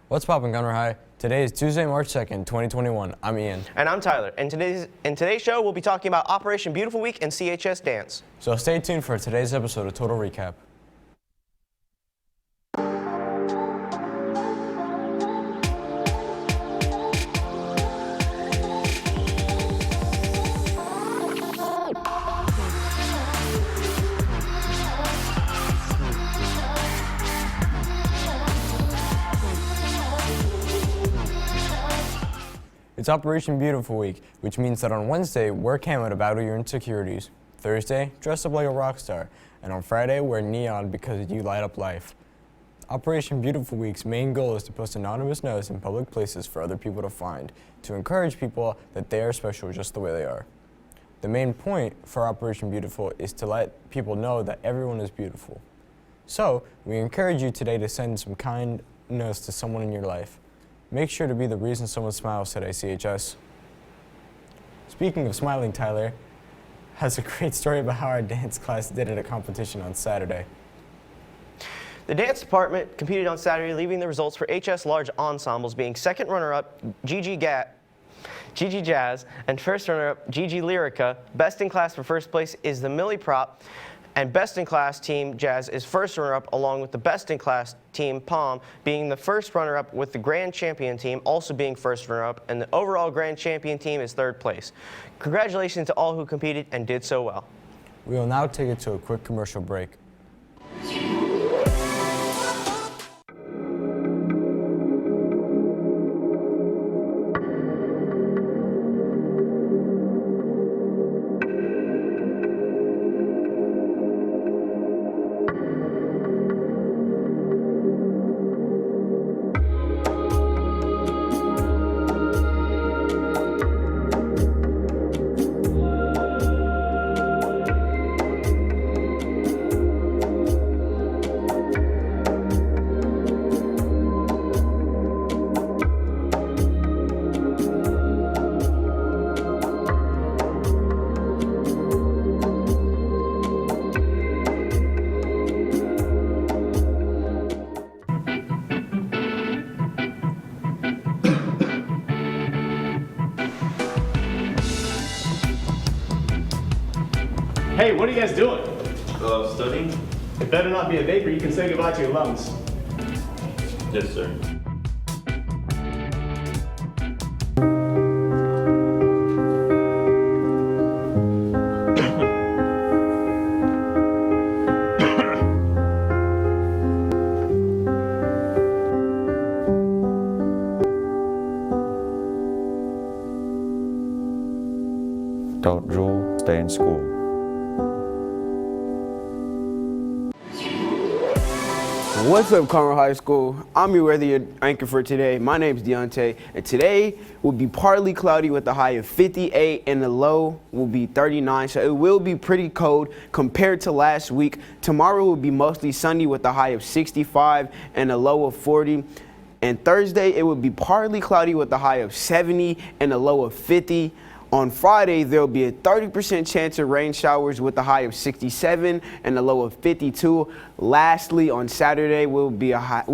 What's poppin', Gunner High? Today is Tuesday, March 2nd, 2021. I'm Ian. And I'm Tyler. And in today's show, we'll be talking about Operation Beautiful Week and CHS Dance. So stay tuned for today's episode of Total Recap. It's Operation Beautiful Week, which means that on Wednesday, wear camo to battle your insecurities. Thursday, dress up like a rock star. And on Friday, wear neon because you light up life. Operation Beautiful Week's main goal is to post anonymous notes in public places for other people to find, to encourage people that they are special just the way they are. The main point for Operation Beautiful is to let people know that everyone is beautiful. So, we encourage you today to send some kind notes to someone in your life. Make sure to be the reason someone smiles today, CHS. Speaking of smiling, Tyler has a great story about how our dance class did at a competition on Saturday. The dance department competed on Saturday, leaving the results for HS Large Ensembles being second runner-up Gigi Jazz and first runner-up Gigi Lyrica. Best in class for first place is the Millie Prop, and best in class team Jazz is first runner-up, along with the best in class team Palm being the first runner-up, with the grand champion team also being first runner-up, and the overall grand champion team is third place. Congratulations to all who competed and did so well. We will now take it to a quick commercial break. Hey, what are you guys doing? Studying? It better not be a vapor. You can say goodbye to your lungs. Yes, sir. Don't drool, stay in school. What's up, Conroe High School? I'm your weather anchor for today. My name's Deontay, and today will be partly cloudy with a high of 58 and the low will be 39, so it will be pretty cold compared to last week. Tomorrow will be mostly sunny with a high of 65 and a low of 40. And Thursday, it will be partly cloudy with a high of 70 and a low of 50. On Friday, there will be a 30% chance of rain showers with a high of 67 and a low of 52. Lastly, on Saturday, we'll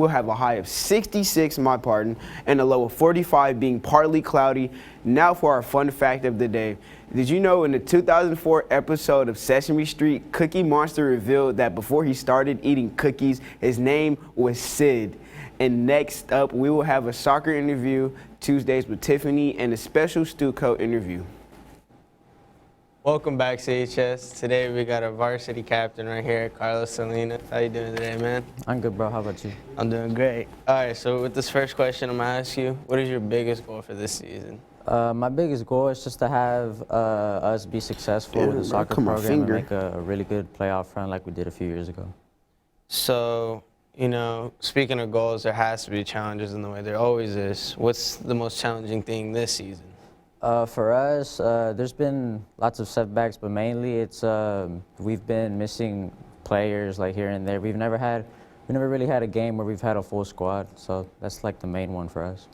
have a high of 66, and a low of 45, being partly cloudy. Now for our fun fact of the day. Did you know in the 2004 episode of Sesame Street, Cookie Monster revealed that before he started eating cookies, his name was Sid? And next up, we will have a soccer interview Tuesdays with Tiffany and a special StuCo interview. Welcome back, CHS. Today we got our varsity captain right here, Carlos Salinas. How you doing today, man? I'm good, bro. How about you? I'm doing great. All right, so with this first question, I'm gonna ask you, what is your biggest goal for this season? My biggest goal is just to have us be successful with the soccer program and make a really good playoff run like we did a few years ago. So, you know, speaking of goals, there has to be challenges in the way. There always is. What's the most challenging thing this season? For us, there's been lots of setbacks, but mainly it's we've been missing players like here and there. We never really had a game where we've had a full squad, so that's like the main one for us.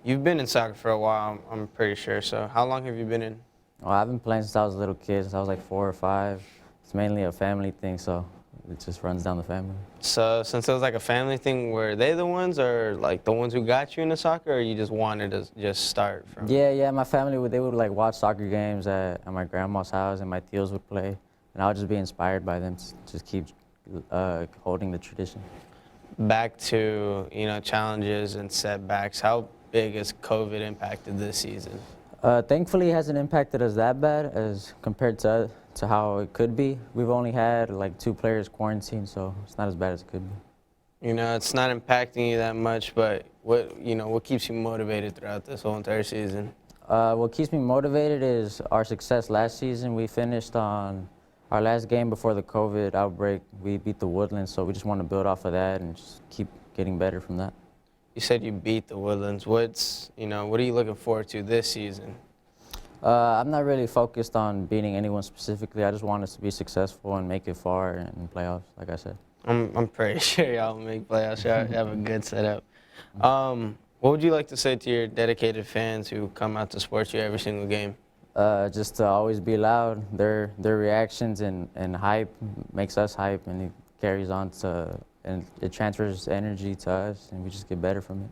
You've been in soccer for a while, I'm pretty sure. So how long have you been in? Well, I've been playing since I was a little kid, since I was like 4 or 5. It's mainly a family thing, so it just runs down the family. So since it was like a family thing, were they the ones or like the ones who got you into soccer, or you just wanted to just start from? Yeah, my family they would like watch soccer games at my grandma's house, and my tios would play, and I would just be inspired by them to just keep holding the tradition. Back to, challenges and setbacks, how big has COVID impacted this season? Thankfully, it hasn't impacted us that bad as compared to how it could be. We've only had like 2 players quarantined, so it's not as bad as it could be. It's not impacting you that much, but what keeps you motivated throughout this whole entire season? What keeps me motivated is our success last season. We finished on our last game before the COVID outbreak. We beat the Woodlands, so we just want to build off of that and just keep getting better from that. You said you beat the Woodlands. What are you looking forward to this season? I'm not really focused on beating anyone specifically. I just want us to be successful and make it far in playoffs, like I said. I'm pretty sure y'all will make playoffs. Y'all have a good setup. What would you like to say to your dedicated fans who come out to support you every single game? Just to always be loud. Their reactions and hype makes us hype, and it carries on and it transfers energy to us, and we just get better from it.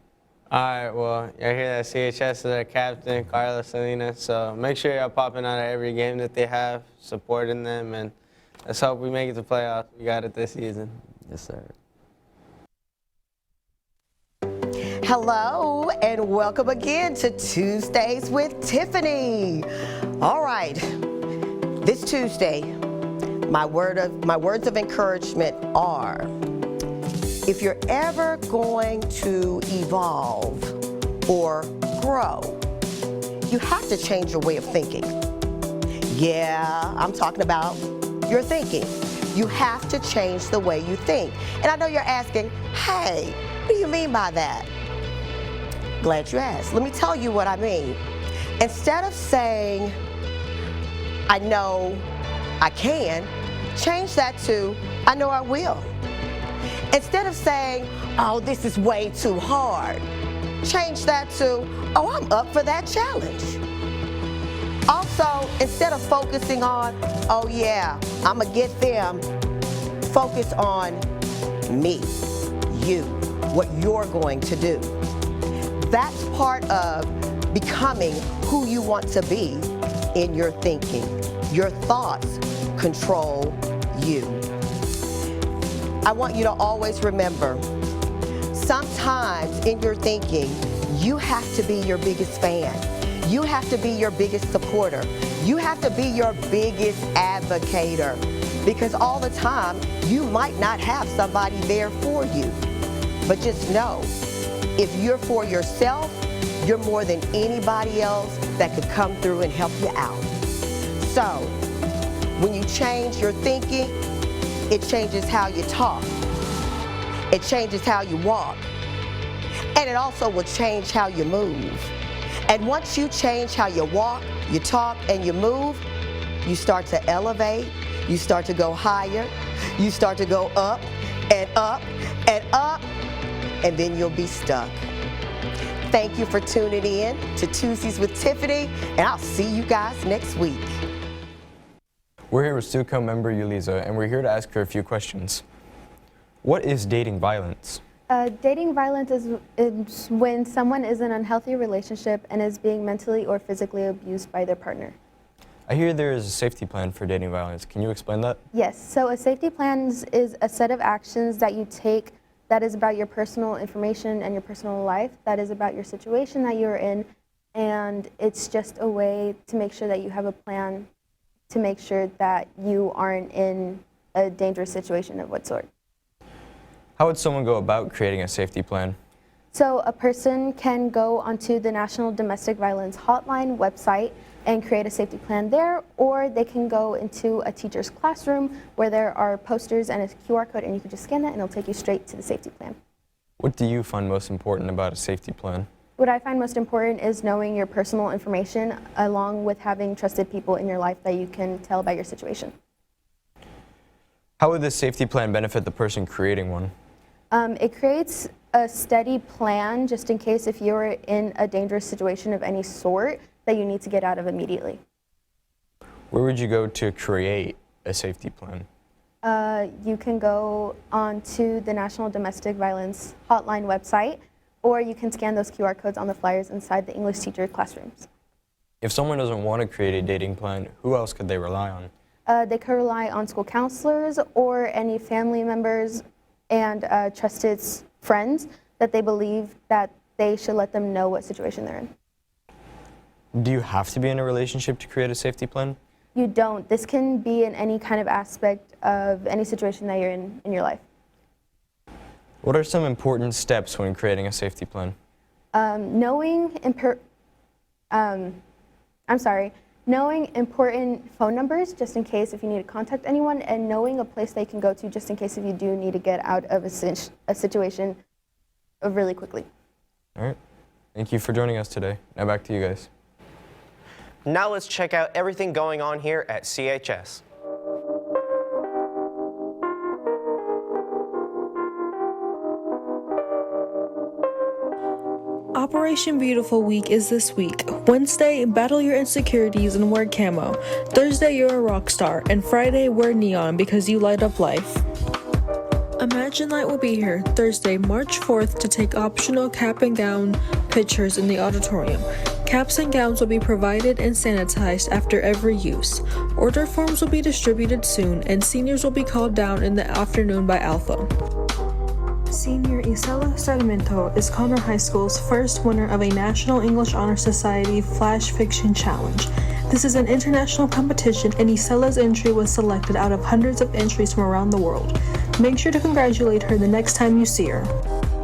All right, well, y'all hear that CHS is their captain, Carlos Salinas, so make sure y'all popping out at every game that they have, supporting them, and let's hope we make it to playoffs. We got it this season. Yes, sir. Hello and welcome again to Tuesdays with Tiffany. All right, this Tuesday, my words of encouragement are, if you're ever going to evolve or grow, you have to change your way of thinking. Yeah, I'm talking about your thinking. You have to change the way you think. And I know you're asking, hey, what do you mean by that? Glad you asked. Let me tell you what I mean. Instead of saying, I know I can, change that to, I know I will. Instead of saying, oh, this is way too hard, change that to, oh, I'm up for that challenge. Also, instead of focusing on, oh yeah, I'm gonna get them, focus on me, you, what you're going to do. That's part of becoming who you want to be in your thinking. Your thoughts control you. I want you to always remember, sometimes in your thinking, you have to be your biggest fan. You have to be your biggest supporter. You have to be your biggest advocator, because all the time, you might not have somebody there for you. But just know, if you're for yourself, you're more than anybody else that could come through and help you out. So, when you change your thinking, it changes how you talk. It changes how you walk. And it also will change how you move. And once you change how you walk, you talk, and you move, you start to elevate, you start to go higher, you start to go up and up and up, and then you'll be stuck. Thank you for tuning in to Tuesdays with Tiffany, and I'll see you guys next week. We're here with StuCo member Yuliza, and we're here to ask her a few questions. What is dating violence? Dating violence is when someone is in an unhealthy relationship and is being mentally or physically abused by their partner. I hear there is a safety plan for dating violence. Can you explain that? Yes, so a safety plan is a set of actions that you take that is about your personal information and your personal life, that is about your situation that you're in, and it's just a way to make sure that you have a plan to make sure that you aren't in a dangerous situation of what sort. How would someone go about creating a safety plan? So a person can go onto the National Domestic Violence Hotline website and create a safety plan there, or they can go into a teacher's classroom where there are posters and a QR code, and you can just scan that and it'll take you straight to the safety plan. What do you find most important about a safety plan? What I find most important is knowing your personal information, along with having trusted people in your life that you can tell about your situation. How would this safety plan benefit the person creating one? It creates a steady plan just in case if you're in a dangerous situation of any sort that you need to get out of immediately. Where would you go to create a safety plan? you can go onto the National Domestic Violence Hotline website, or you can scan those QR codes on the flyers inside the English teacher classrooms. If someone doesn't want to create a dating plan, who else could they rely on? They could rely on school counselors or any family members and trusted friends that they believe that they should let them know what situation they're in. Do you have to be in a relationship to create a safety plan? You don't. This can be in any kind of aspect of any situation that you're in your life. What are some important steps when creating a safety plan? Knowing important phone numbers just in case if you need to contact anyone, and knowing a place they can go to just in case if you do need to get out of a situation really quickly. All right. Thank you for joining us today. Now back to you guys. Now let's check out everything going on here at CHS. Operation Beautiful Week is this week. Wednesday, battle your insecurities and wear camo. Thursday, you're a rock star. And Friday, wear neon because you light up life. Imagine Light will be here Thursday, March 4th to take optional cap and gown pictures in the auditorium. Caps and gowns will be provided and sanitized after every use. Order forms will be distributed soon, and seniors will be called down in the afternoon by Alpha. Senior Isela Sarmiento is Conroe High School's first winner of a National English Honor Society Flash Fiction Challenge. This is an international competition, and Isela's entry was selected out of hundreds of entries from around the world. Make sure to congratulate her the next time you see her.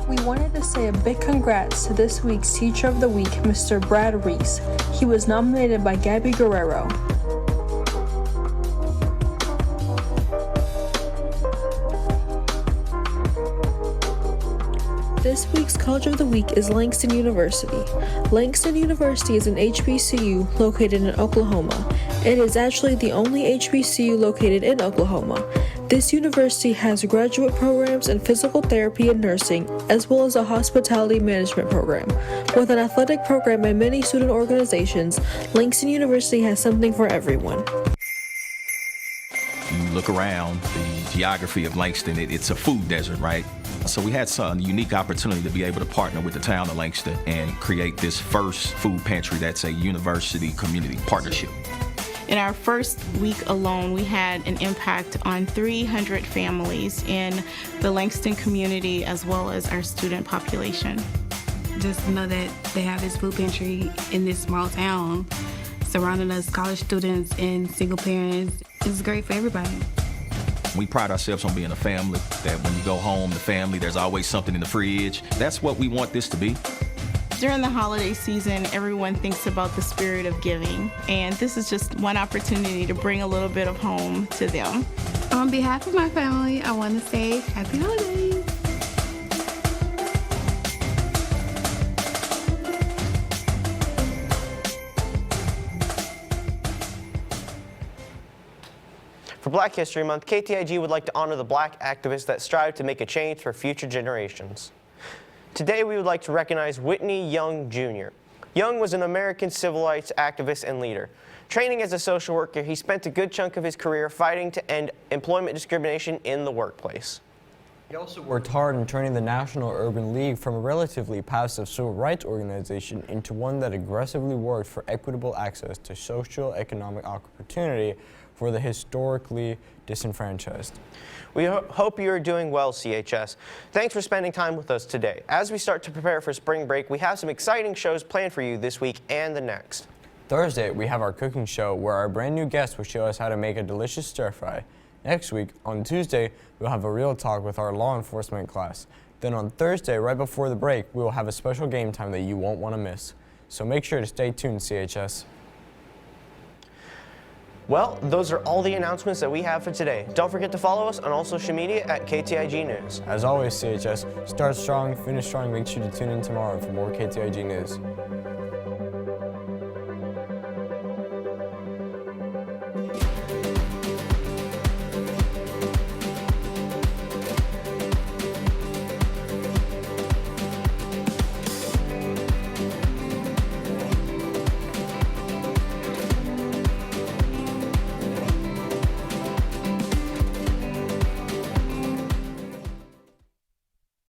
We wanted to say a big congrats to this week's Teacher of the Week, Mr. Brad Reese. He was nominated by Gabby Guerrero. This week's College of the Week is Langston University. Langston University is an HBCU located in Oklahoma. It is actually the only HBCU located in Oklahoma. This university has graduate programs in physical therapy and nursing, as well as a hospitality management program. With an athletic program and many student organizations, Langston University has something for everyone. You look around the geography of Langston, it's a food desert, right? So we had some unique opportunity to be able to partner with the town of Langston and create this first food pantry that's a university community partnership. In our first week alone, we had an impact on 300 families in the Langston community as well as our student population. Just to know that they have this food pantry in this small town surrounding us, college students and single parents, it's great for everybody. We pride ourselves on being a family, that when you go home, the family, there's always something in the fridge. That's what we want this to be. During the holiday season, everyone thinks about the spirit of giving, and this is just one opportunity to bring a little bit of home to them. On behalf of my family, I want to say happy holidays. For Black History Month, KTIG would like to honor the Black activists that strive to make a change for future generations. Today, we would like to recognize Whitney Young, Jr. Young was an American civil rights activist and leader. Training as a social worker, he spent a good chunk of his career fighting to end employment discrimination in the workplace. He also worked hard in turning the National Urban League from a relatively passive civil rights organization into one that aggressively worked for equitable access to socio-economic opportunity for the historically disenfranchised. We hope you are doing well, CHS. Thanks for spending time with us today. As we start to prepare for spring break, we have some exciting shows planned for you this week and the next. Thursday, we have our cooking show where our brand new guest will show us how to make a delicious stir fry. Next week, on Tuesday, we'll have a real talk with our law enforcement class. Then on Thursday, right before the break, we will have a special game time that you won't want to miss. So make sure to stay tuned, CHS. Well, those are all the announcements that we have for today. Don't forget to follow us on all social media at KTIG News. As always, CHS, start strong, finish strong. Make sure to tune in tomorrow for more KTIG News.